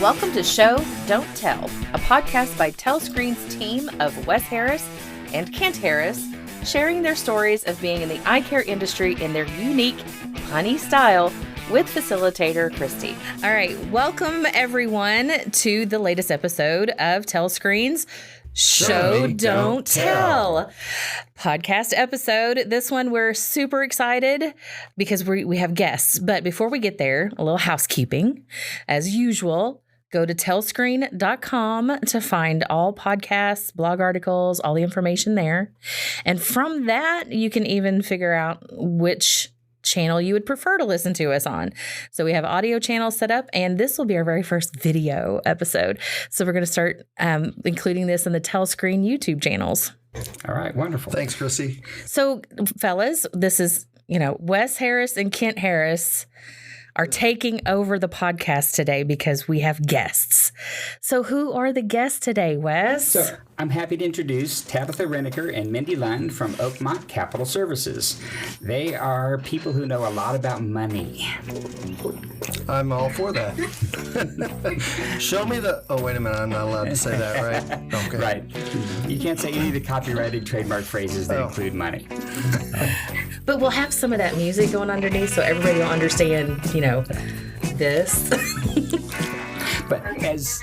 Welcome to Show, Don't Tell, a podcast by TelScreen's team of Wes Harris and Kent Harris, sharing their stories of being in the eye care industry in their unique, punny style with facilitator Christy. All right, welcome everyone to the latest episode of TelScreen's Show, Don't Tell podcast episode. This one we're super excited because we have guests. But before we get there, a little housekeeping. As usual, go to TelScreen.com to find all podcasts, blog articles, all the information there. And from that, you can even figure out which channel you would prefer to listen to us on. So we have audio channels set up, and this will be our very first video episode. So we're going to start including this in the TelScreen YouTube channels. All right, wonderful. Thanks, Chrissy. So, fellas, this is, Wes Harris and Kent Harris are taking over the podcast today because we have guests. So who are the guests today, Wes? So I'm happy to introduce Tabitha Renneker and Mindy Lund from Oakmont Capital Services. They are people who know a lot about money. I'm all for that. Show me the... Oh, wait a minute. I'm not allowed to say that, right? Okay. Right. You can't say any of the copyrighted trademark phrases that include money. But we'll have some of that music going underneath so everybody will understand, this. But as...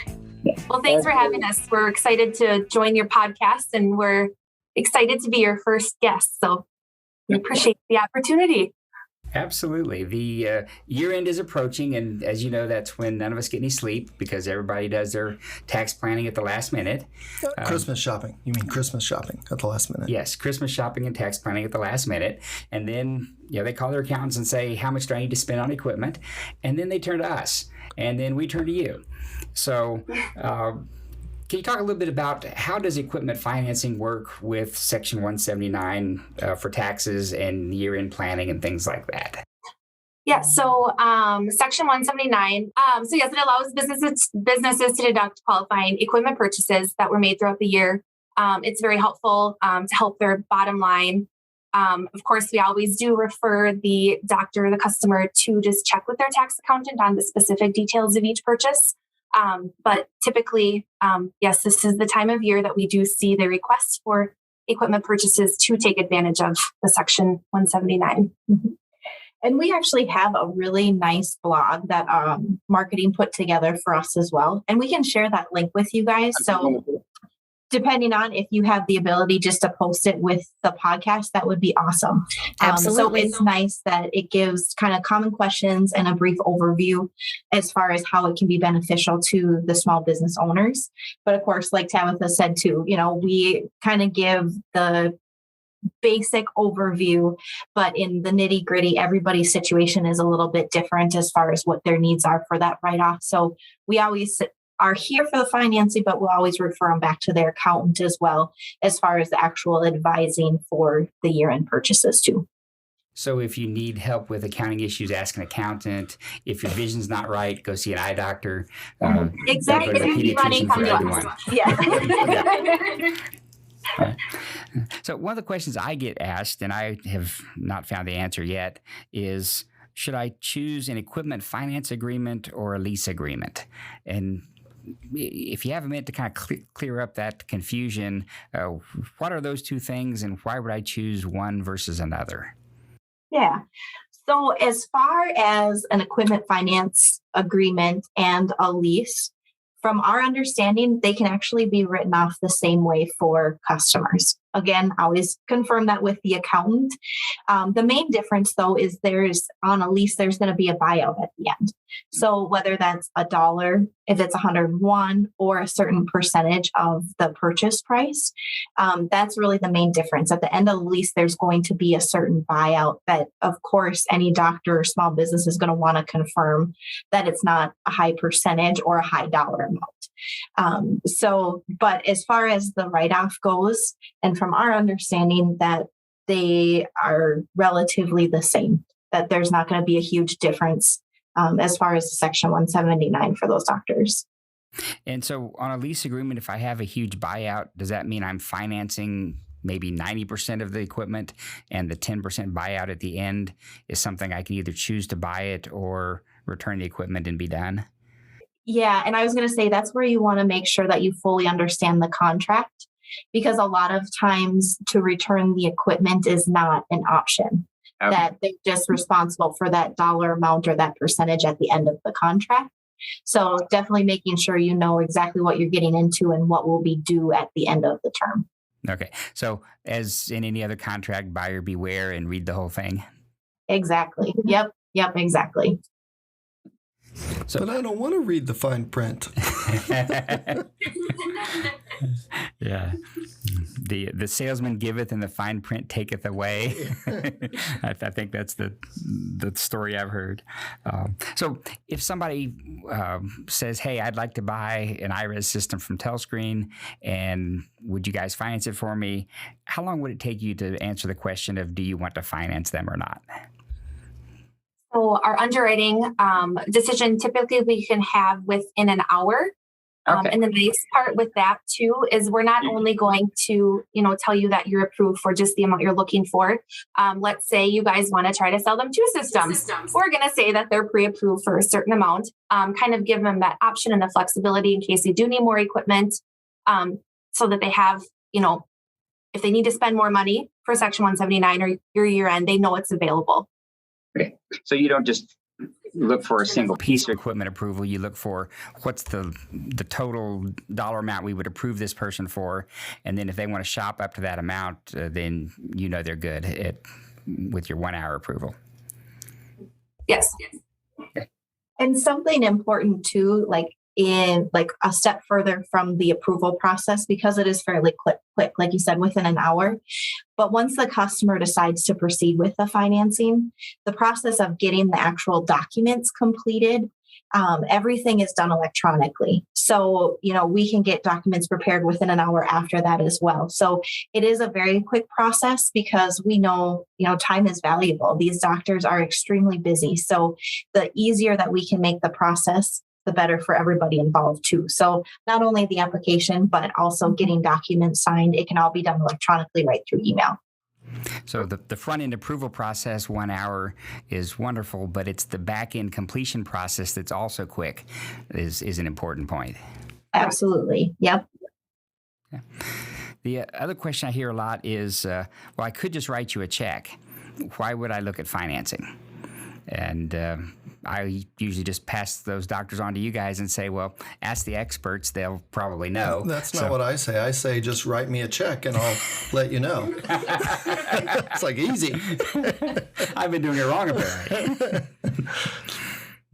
Well, thanks for having us. We're excited to join your podcast, and we're excited to be your first guest. So we appreciate the opportunity. Absolutely. The year end is approaching, and as you know, that's when none of us get any sleep because everybody does their tax planning at the last minute. Christmas shopping. You mean Christmas shopping at the last minute? Yes, Christmas shopping and tax planning at the last minute. And then, they call their accountants and say, how much do I need to spend on equipment? And then they turn to us, and then we turn to you. So can you talk a little bit about how does equipment financing work with Section 179 for taxes and year-end planning and things like that? Yeah, so Section 179, so yes, it allows businesses to deduct qualifying equipment purchases that were made throughout the year. It's very helpful to help their bottom line. Of course, we always do refer the doctor or the customer to just check with their tax accountant on the specific details of each purchase. But typically, yes, this is the time of year that we do see the requests for equipment purchases to take advantage of the Section 179. Mm-hmm. And we actually have a really nice blog that marketing put together for us as well. And we can share that link with you guys. So depending on if you have the ability just to post it with the podcast, that would be awesome. Absolutely. So it's nice that it gives kind of common questions and a brief overview as far as how it can be beneficial to the small business owners. But of course, like Tabitha said too, we kind of give the basic overview, but in the nitty gritty, everybody's situation is a little bit different as far as what their needs are for that write-off. So we always are here for the financing, but we'll always refer them back to their accountant as well, as far as the actual advising for the year-end purchases too. So if you need help with accounting issues, ask an accountant. If your vision's not right, go see an eye doctor. Exactly. Go to the pediatrician for everyone. Yeah. So one of the questions I get asked, and I have not found the answer yet, is should I choose an equipment finance agreement or a lease agreement? And if you have a minute to kind of clear up that confusion, what are those two things and why would I choose one versus another? Yeah. So as far as an equipment finance agreement and a lease, from our understanding, they can actually be written off the same way for customers. Again, always confirm that with the accountant. The main difference, though, is on a lease, there's going to be a buyout at the end. So whether that's $1, if it's 101, or a certain percentage of the purchase price, that's really the main difference. At the end of the lease, there's going to be a certain buyout that, of course, any doctor or small business is going to want to confirm that it's not a high percentage or a high dollar amount. But as far as the write-off goes, and from our understanding that they are relatively the same, that there's not going to be a huge difference as far as Section 179 for those doctors. And so on a lease agreement, if I have a huge buyout, does that mean I'm financing maybe 90% of the equipment and the 10% buyout at the end is something I can either choose to buy it or return the equipment and be done? Yeah. And I was going to say that's where you want to make sure that you fully understand the contract, because a lot of times to return the equipment is not an option. Okay. That they're just responsible for that dollar amount or that percentage at the end of the contract. So definitely making sure you know exactly what you're getting into and what will be due at the end of the term. Okay. So as in any other contract, buyer beware and read the whole thing. Exactly. Yep. Exactly. So, but I don't want to read the fine print. yeah. The salesman giveth and the fine print taketh away. I think that's the story I've heard. So if somebody says, hey, I'd like to buy an iRes system from TelScreen, and would you guys finance it for me? How long would it take you to answer the question of, do you want to finance them or not? So our underwriting decision typically we can have within an hour. Okay. And the nice part with that too is we're not only going to, tell you that you're approved for just the amount you're looking for. Let's say you guys want to try to sell them 2 systems. We're going to say that they're pre-approved for a certain amount, kind of give them that option and the flexibility in case they do need more equipment, so that they have, if they need to spend more money for Section 179 or your year end, they know it's available. Okay. So you don't just look for a single piece of equipment approval. You look for what's the total dollar amount we would approve this person for. And then if they want to shop up to that amount, then they're good with your 1 hour approval. Yes. Okay. And something important too, like a step further from the approval process, because it is fairly quick, like you said, within an hour. But once the customer decides to proceed with the financing, the process of getting the actual documents completed, everything is done electronically. So, we can get documents prepared within an hour after that as well. So it is a very quick process because we know, time is valuable. These doctors are extremely busy. So the easier that we can make the process, the better for everybody involved too. So not only the application, but also getting documents signed, it can all be done electronically right through email. So the front end approval process, 1 hour, is wonderful, but it's the back end completion process that's also quick is an important point. Absolutely. Yep. Yeah. The other question I hear a lot is, I could just write you a check. Why would I look at financing? And I usually just pass those doctors on to you guys and say, well, ask the experts. They'll probably know. That's not what I say. I say, just write me a check and I'll let you know. It's like easy. I've been doing it wrong, apparently.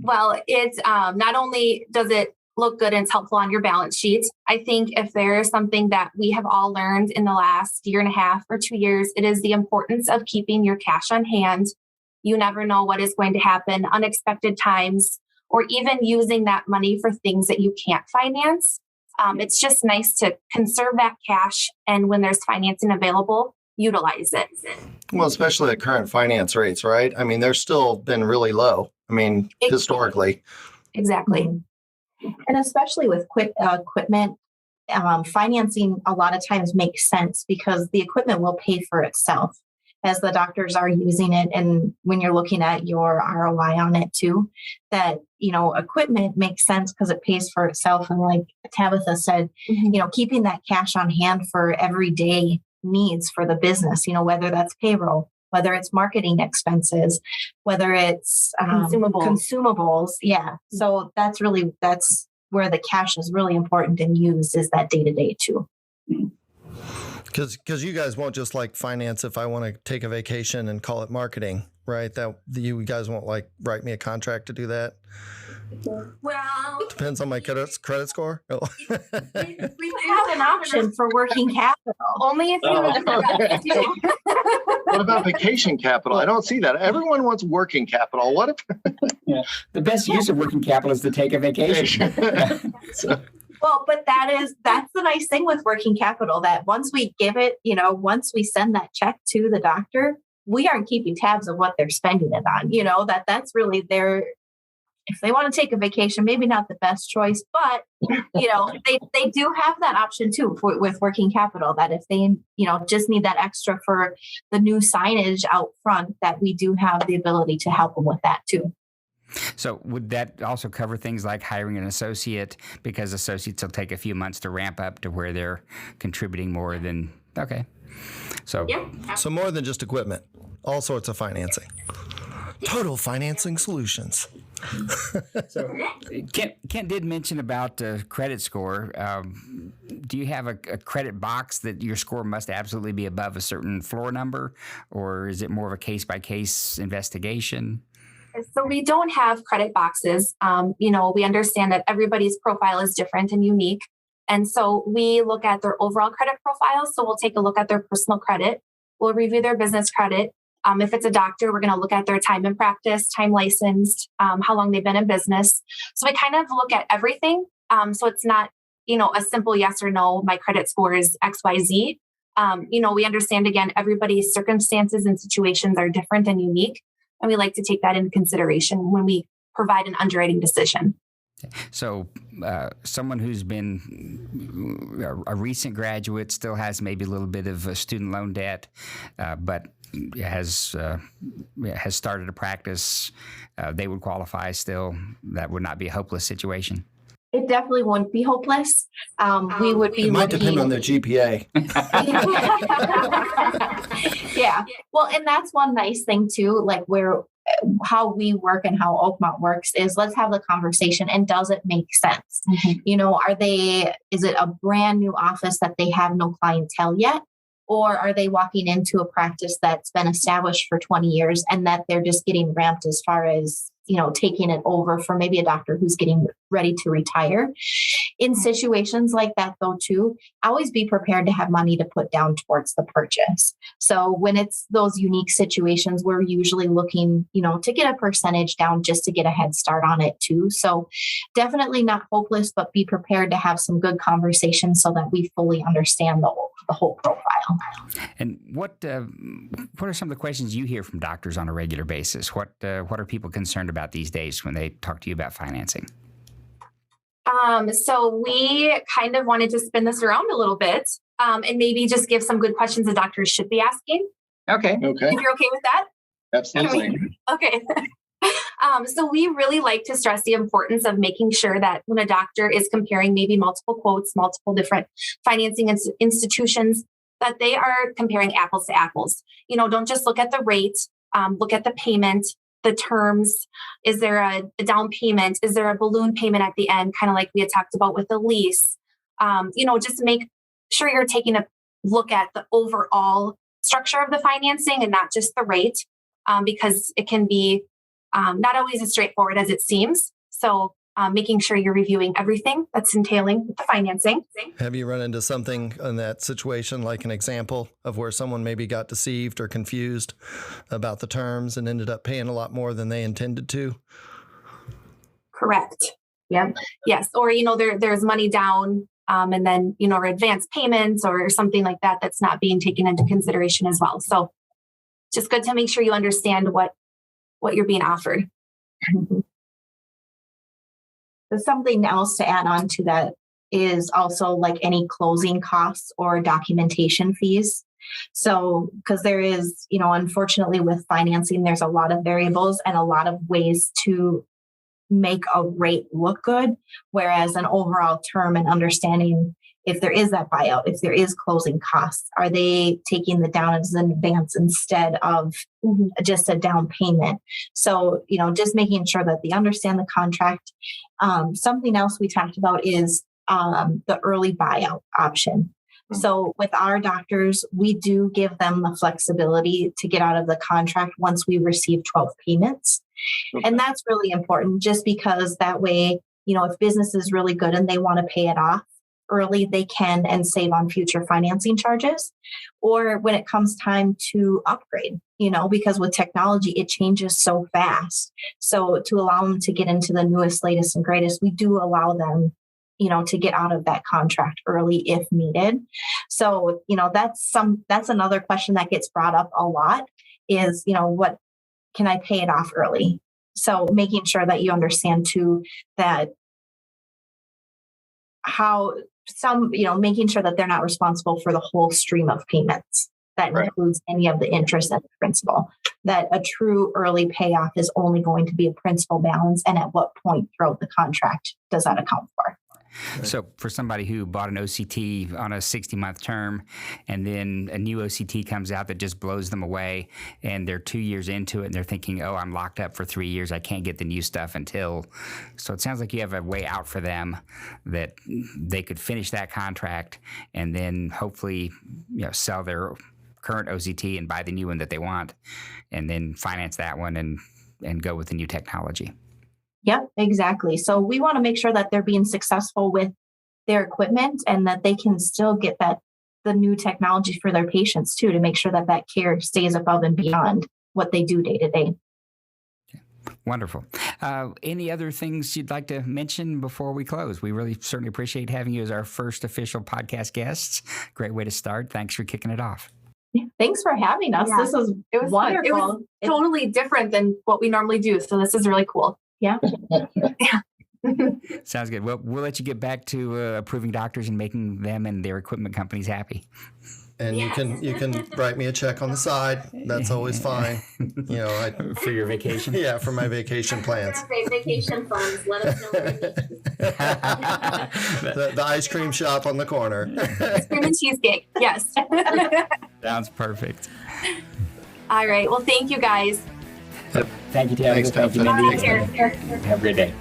Well, it's not only does it look good and it's helpful on your balance sheet. I think if there is something that we have all learned in the last 1.5 or 2 years, it is the importance of keeping your cash on hand. You never know what is going to happen, unexpected times, or even using that money for things that you can't finance. It's just nice to conserve that cash, and when there's financing available, utilize it. Well, especially at current finance rates, right? I mean, they're still been really low. I mean, historically. Exactly. And especially with equipment, financing a lot of times makes sense because the equipment will pay for itself as the doctors are using it. And when you're looking at your ROI on it too, that, equipment makes sense because it pays for itself. And like Tabitha said, keeping that cash on hand for everyday needs for the business, whether that's payroll, whether it's marketing expenses, whether it's consumables. Yeah. So that's where the cash is really important and used, is that day-to-day too. Because you guys won't just finance if I want to take a vacation and call it marketing, right? That you guys won't write me a contract to do that. Well, depends on my credit score. We have an option for working capital. Only if you. What about vacation capital? I don't see that. Everyone wants working capital. What if? The best use of working capital is to take a vacation. Well, but that's the nice thing with working capital, that once we give it, once we send that check to the doctor, we aren't keeping tabs of what they're spending it on, that's really if they want to take a vacation, maybe not the best choice, but, they do have that option too with working capital, that if they, just need that extra for the new signage out front, that we do have the ability to help them with that too. So would that also cover things like hiring an associate, because associates will take a few months to ramp up to where they're contributing more than, okay. So, So more than just equipment, all sorts of financing. Total financing solutions. so Kent did mention about credit score. Do you have a credit box that your score must absolutely be above a certain floor number, or is it more of a case-by-case investigation? So we don't have credit boxes. We understand that everybody's profile is different and unique. And so we look at their overall credit profile. So we'll take a look at their personal credit. We'll review their business credit. If it's a doctor, we're going to look at their time in practice, time licensed, how long they've been in business. So we kind of look at everything. So it's not, a simple yes or no, my credit score is XYZ. We understand, again, everybody's circumstances and situations are different and unique. And we like to take that into consideration when we provide an underwriting decision. So someone who's been a recent graduate still has maybe a little bit of student loan debt, but has started a practice, they would qualify still. That would not be a hopeless situation. It definitely wouldn't be hopeless. We would be It might looking... depend on their GPA. Yeah. Well, and that's one nice thing too, like how we work and how Oakmont works is let's have the conversation, and does it make sense? Mm-hmm. Is it a brand new office that they have no clientele yet? Or are they walking into a practice that's been established for 20 years and that they're just getting ramped as far as, taking it over for maybe a doctor who's getting ready to retire? In situations like that, though, too, always be prepared to have money to put down towards the purchase. So when it's those unique situations, we're usually looking, to get a percentage down just to get a head start on it, too. So definitely not hopeless, but be prepared to have some good conversations so that we fully understand the whole profile. And what are some of the questions you hear from doctors on a regular basis? What are people concerned about these days when they talk to you about financing? So we kind of wanted to spin this around a little bit and maybe just give some good questions the doctors should be asking. Okay. Okay. If you're okay with that? Absolutely. Okay. So we really like to stress the importance of making sure that when a doctor is comparing maybe multiple quotes, multiple different financing institutions, that they are comparing apples to apples. Don't just look at the rate, look at the payment, the terms. Is there a down payment? Is there a balloon payment at the end? Kind of like we had talked about with the lease. Just make sure you're taking a look at the overall structure of the financing and not just the rate, because it can be not always as straightforward as it seems. So making sure you're reviewing everything that's entailing the financing. Have you run into something in that situation, like an example of where someone maybe got deceived or confused about the terms and ended up paying a lot more than they intended to? Correct. Yep. Yes. Or, there's money down and then, or advance payments or something like that that's not being taken into consideration as well. So just good to make sure you understand what you're being offered. There's something else to add on to that is also like any closing costs or documentation fees. So, because there is, unfortunately with financing, there's a lot of variables and a lot of ways to make a rate look good. Whereas an overall term and understanding if there is that buyout, if there is closing costs, are they taking the down as an advance instead of just a down payment? So, just making sure that they understand the contract. Something else we talked about is the early buyout option. So with our doctors, we do give them the flexibility to get out of the contract once we receive 12 payments. Okay. And that's really important just because that way, if business is really good and they want to pay it off early, they can and save on future financing charges. Or when it comes time to upgrade, because with technology, it changes so fast. So to allow them to get into the newest, latest, and greatest, we do allow them to get out of that contract early if needed. So, that's another question that gets brought up a lot is, what can I pay it off early? So making sure that you understand too, that how making sure that they're not responsible for the whole stream of payments that Right. includes any of the interest and the principal. That a true early payoff is only going to be a principal balance, and at what point throughout the contract does that account for? So for somebody who bought an OCT on a 60-month term and then a new OCT comes out that just blows them away and they're 2 years into it and they're thinking, oh, I'm locked up for 3 years. I can't get the new stuff until. So it sounds like you have a way out for them that they could finish that contract and then hopefully, sell their current OCT and buy the new one that they want and then finance that one and go with the new technology. Yep, exactly. So we want to make sure that they're being successful with their equipment and that they can still get the new technology for their patients too, to make sure that care stays above and beyond what they do day to day. Wonderful. Any other things you'd like to mention before we close? We really certainly appreciate having you as our first official podcast guests. Great way to start. Thanks for kicking it off. Thanks for having us. Yeah. This was It was wonderful. Fun. It was totally different than what we normally do. So this is really cool. Yeah. Sounds good. Well, we'll let you get back to approving doctors and making them and their equipment companies happy. And you can write me a check on the side. That's always fine. For your vacation? Yeah, for my vacation plans. Vacation funds. Let us know what you need. The ice cream shop on the corner. Ice cream and cheesecake. Yes. Sounds perfect. All right. Well, thank you guys. Thank you, Tabitha. Thank you, Mindy. Have a great day.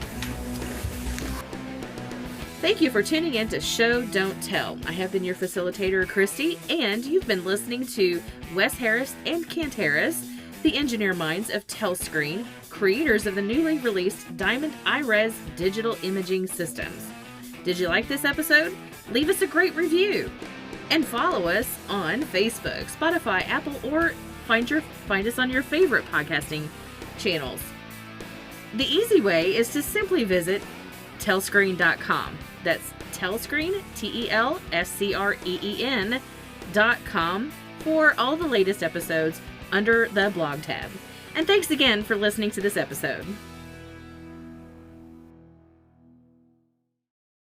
Thank you for tuning in to Show Don't Tell. I have been your facilitator, Christy, and you've been listening to Wes Harris and Kent Harris, the engineer minds of TelScreen, creators of the newly released Diamond iRes digital imaging systems. Did you like this episode? Leave us a great review and follow us on Facebook, Spotify, Apple, or find us on your favorite podcasting channels. The easy way is to simply visit TelScreen.com. That's TelScreen, TelScreen.com for all the latest episodes under the blog tab. And thanks again for listening to this episode.